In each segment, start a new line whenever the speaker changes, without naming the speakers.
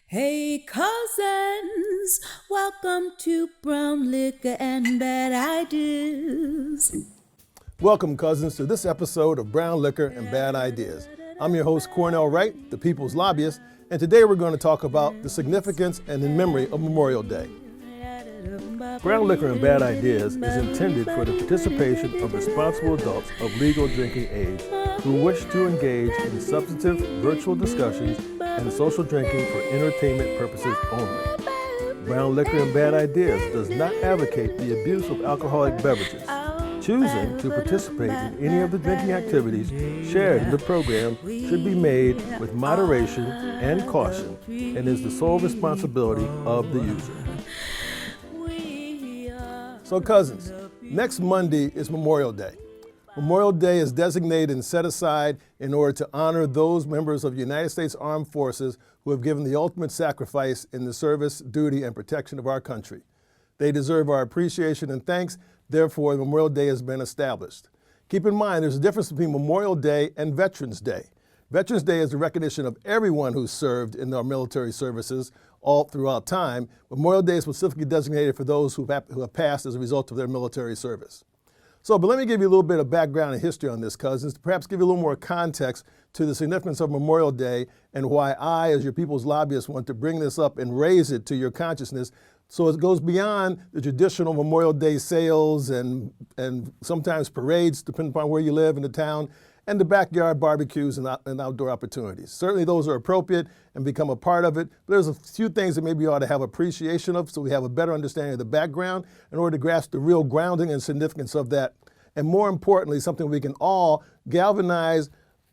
Hey cousins, welcome to Brown Liquor and Bad Ideas.
Welcome, cousins, to this episode of Brown Liquor and Bad Ideas. I'm your host, Cornell Wright, the People's Lobbyist, and today we're going to talk about the significance and in memory of Memorial Day. Brown Liquor and Bad Ideas is intended for the participation of responsible adults of legal drinking age who wish to engage in substantive virtual discussions and social drinking for entertainment purposes only. Brown Liquor and Bad Ideas does not advocate the abuse of alcoholic beverages. Choosing to participate in any of the drinking activities shared in the program should be made with moderation and caution and is the sole responsibility of the user. So cousins, next Monday is Memorial Day. Memorial Day is designated and set aside in order to honor those members of the United States Armed Forces who have given the ultimate sacrifice in the service, duty, and protection of our country. They deserve our appreciation and thanks. Therefore, Memorial Day has been established. Keep in mind, there's a difference between Memorial Day and Veterans Day. Veterans Day is the recognition of everyone who's served in our military services all throughout time. Memorial Day is specifically designated for those who have passed as a result of their military service. But let me give you a little bit of background and history on this, cousins, to perhaps give you a little more context to the significance of Memorial Day and why I, as your people's lobbyist, want to bring this up and raise it to your consciousness so it goes beyond the traditional Memorial Day sales and sometimes parades, depending upon where you live in the town, and the backyard barbecues and outdoor opportunities. Certainly those are appropriate and become a part of it, but there's a few things that maybe you ought to have appreciation of so we have a better understanding of the background in order to grasp the real grounding and significance of that. And more importantly, something we can all galvanize,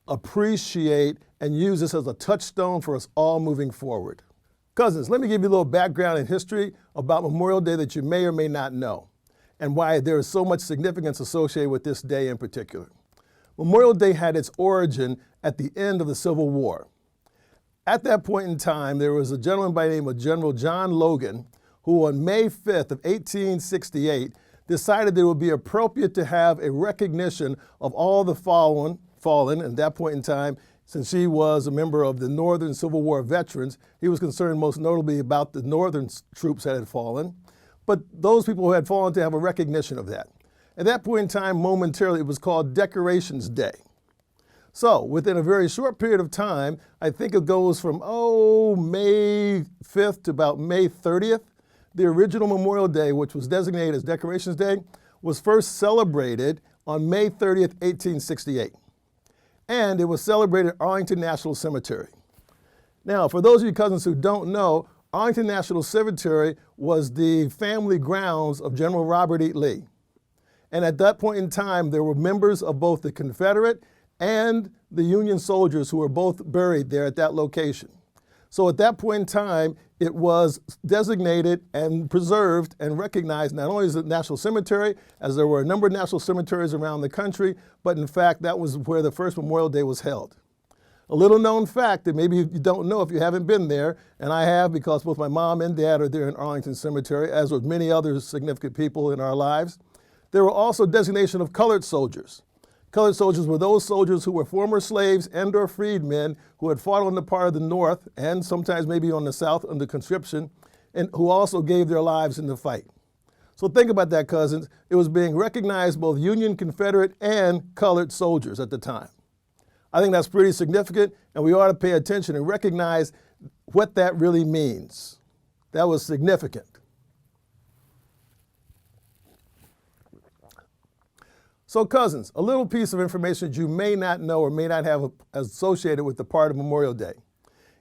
appreciate, and use this as a touchstone for us all moving forward. Cousins, let me give you a little background and history about Memorial Day that you may or may not know, and why there is so much significance associated with this day in particular. Memorial Day had its origin at the end of the Civil War. At that point in time, there was a gentleman by the name of General John Logan, who on May 5th of 1868 decided that it would be appropriate to have a recognition of all the fallen at that point in time. Since he was a member of the Northern Civil War veterans, he was concerned most notably about the Northern troops that had fallen, but those people who had fallen to have a recognition of that. At that point in time, momentarily, it was called Decorations Day. So within a very short period of time, I think it goes from, May 5th to about May 30th, the original Memorial Day, which was designated as Decorations Day, was first celebrated on May 30th, 1868. And it was celebrated at Arlington National Cemetery. Now, for those of you cousins who don't know, Arlington National Cemetery was the family grounds of General Robert E. Lee. And at that point in time, there were members of both the Confederate and the Union soldiers who were both buried there at that location. So at that point in time, it was designated and preserved and recognized not only as a national cemetery, as there were a number of national cemeteries around the country, but in fact, that was where the first Memorial Day was held. A little known fact that maybe you don't know if you haven't been there, and I have because both my mom and dad are there in Arlington Cemetery, as with many other significant people in our lives. There were also designation of colored soldiers. Colored soldiers were those soldiers who were former slaves and or freedmen who had fought on the part of the North and sometimes maybe on the South under conscription, and who also gave their lives in the fight. So think about that, cousins. It was being recognized both Union, Confederate, and colored soldiers at the time. I think that's pretty significant, and we ought to pay attention and recognize what that really means. That was significant. So cousins, a little piece of information that you may not know or may not have associated with the part of Memorial Day.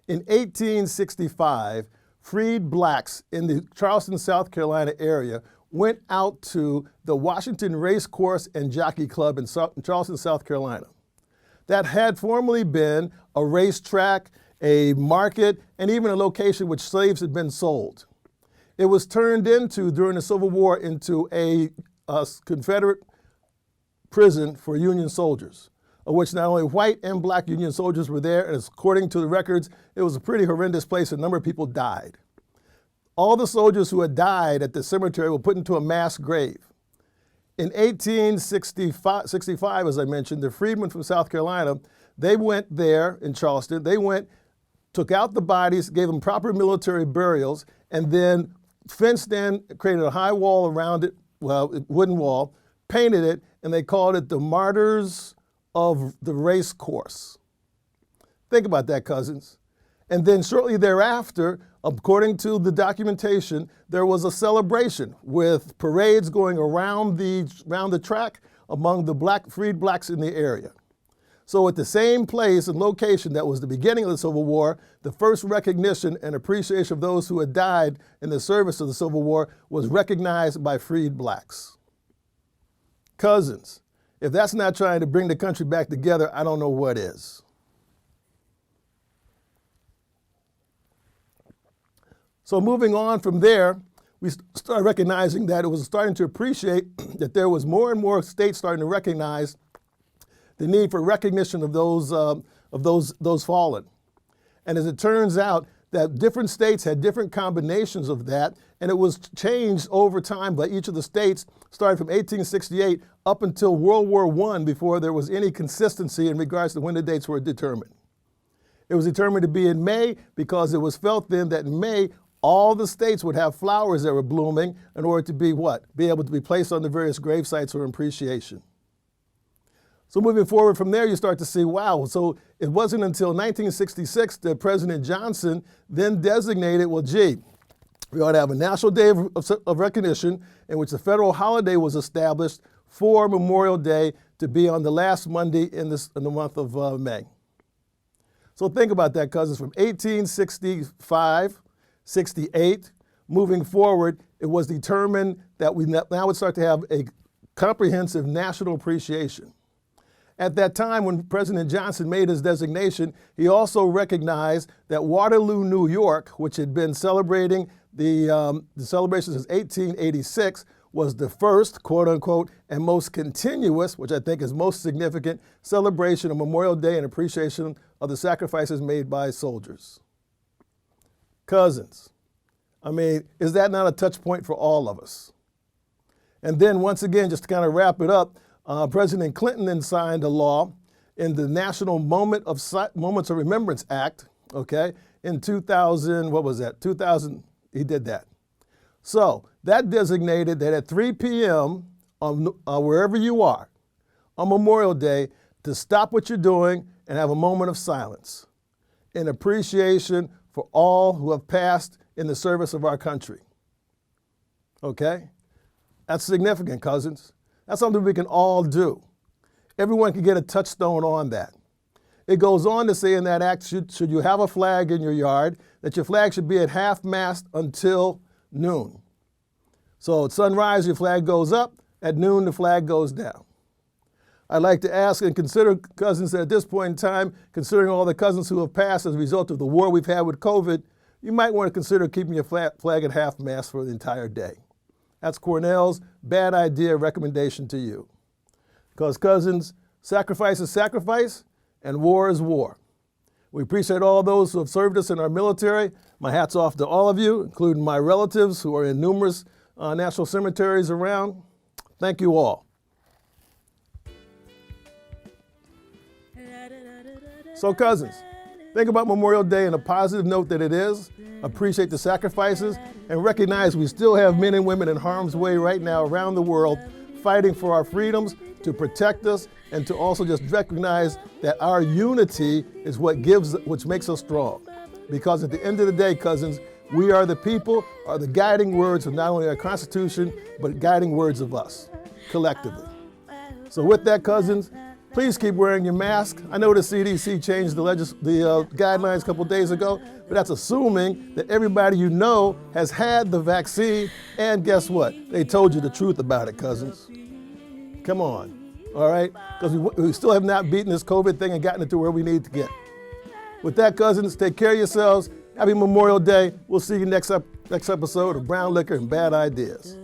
In 1865, freed blacks in the Charleston, South Carolina area went out to the Washington Race Course and Jockey Club in Charleston, South Carolina. That had formerly been a racetrack, a market, and even a location which slaves had been sold. It was turned into, during the Civil War, into a Confederate prison for Union soldiers, of which not only white and black Union soldiers were there, and according to the records, it was a pretty horrendous place. A number of people died. All the soldiers who had died at the cemetery were put into a mass grave. In 1865, as I mentioned, the freedmen from South Carolina, they went there in Charleston. They went took out the bodies, gave them proper military burials, and then fenced in, created a high wall around it, well, a wooden wall, painted it, and they called it the Martyrs of the Race Course. Think about that, cousins. And then shortly thereafter, according to the documentation, there was a celebration with parades going around the track among the freed blacks in the area. So at the same place and location that was the beginning of the Civil War, the first recognition and appreciation of those who had died in the service of the Civil War was recognized by freed blacks. Cousins, if that's not trying to bring the country back together, I don't know what is. So moving on from there, we started recognizing that it was starting to appreciate that there was more and more states starting to recognize the need for recognition of those fallen. And as it turns out, that different states had different combinations of that, and it was changed over time by each of the states, starting from 1868 up until World War I, before there was any consistency in regards to when the dates were determined. It was determined to be in May because it was felt then that in May, all the states would have flowers that were blooming in order to be what? Be able to be placed on the various grave sites for appreciation. So moving forward from there, you start to see, wow, so it wasn't until 1966 that President Johnson then designated, well, gee, we ought to have a National Day of Recognition in which a federal holiday was established for Memorial Day to be on the last Monday in the month of May. So think about that, cousins, from 1865, 68, moving forward, it was determined that we now would start to have a comprehensive national appreciation. At that time, when President Johnson made his designation, he also recognized that Waterloo, New York, which had been celebrating the celebration since 1886, was the first, quote unquote, and most continuous, which I think is most significant, celebration of Memorial Day and appreciation of the sacrifices made by soldiers. Cousins, I mean, is that not a touch point for all of us? And then once again, just to kind of wrap it up, President Clinton then signed a law in the National Moments of Remembrance Act, okay, in 2000, what was that? 2000, he did that. So that designated that at 3 p.m. Wherever you are on Memorial Day, to stop what you're doing and have a moment of silence in appreciation for all who have passed in the service of our country. Okay? That's significant, cousins. That's something we can all do. Everyone can get a touchstone on that. It goes on to say in that act, should you have a flag in your yard, that your flag should be at half-mast until noon. So at sunrise, your flag goes up. At noon, the flag goes down. I'd like to ask and consider, cousins, that at this point in time, considering all the cousins who have passed as a result of the war we've had with COVID, you might want to consider keeping your flag at half-mast for the entire day. That's Cornell's bad idea recommendation to you. Because, cousins, sacrifice is sacrifice, and war is war. We appreciate all those who have served us in our military. My hat's off to all of you, including my relatives who are in numerous national cemeteries around. Thank you all. So, cousins, think about Memorial Day in a positive note that it is. Appreciate the sacrifices and recognize we still have men and women in harm's way right now around the world fighting for our freedoms, to protect us, and to also just recognize that our unity is which makes us strong. Because at the end of the day, cousins, we are the people, are the guiding words of not only our Constitution, but guiding words of us, collectively. So with that, cousins, please keep wearing your mask. I know the CDC changed the guidelines a couple days ago, but that's assuming that everybody you know has had the vaccine, and guess what? They told you the truth about it, cousins. Come on, all right? Because we still have not beaten this COVID thing and gotten it to where we need to get. With that, cousins, take care of yourselves. Happy Memorial Day. We'll see you next episode of Brown Liquor and Bad Ideas.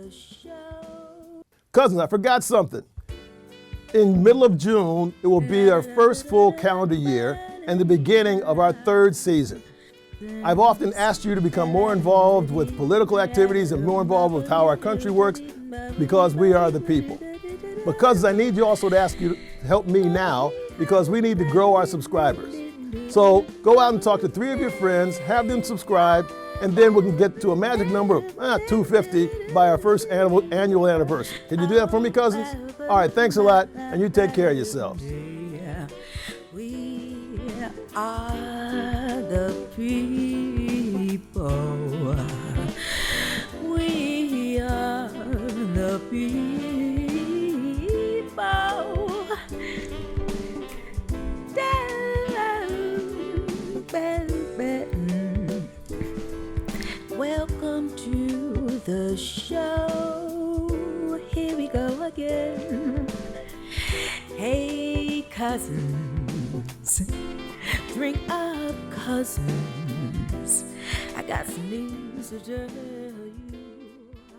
Cousins, I forgot something. In the middle of June, it will be our first full calendar year and the beginning of our third season. I've often asked you to become more involved with political activities and more involved with how our country works because we are the people. But cousins, I need you also to ask you to help me now because we need to grow our subscribers. So go out and talk to 3 of your friends, have them subscribe, and then we can get to a magic number of 250 by our first annual anniversary. Can you do that for me, cousins? All right, thanks a lot, and you take care of yourselves.
We are the people. We are the people. Welcome to the show. Here we go again. Hey, cousins, drink up, cousins. I got some news to tell.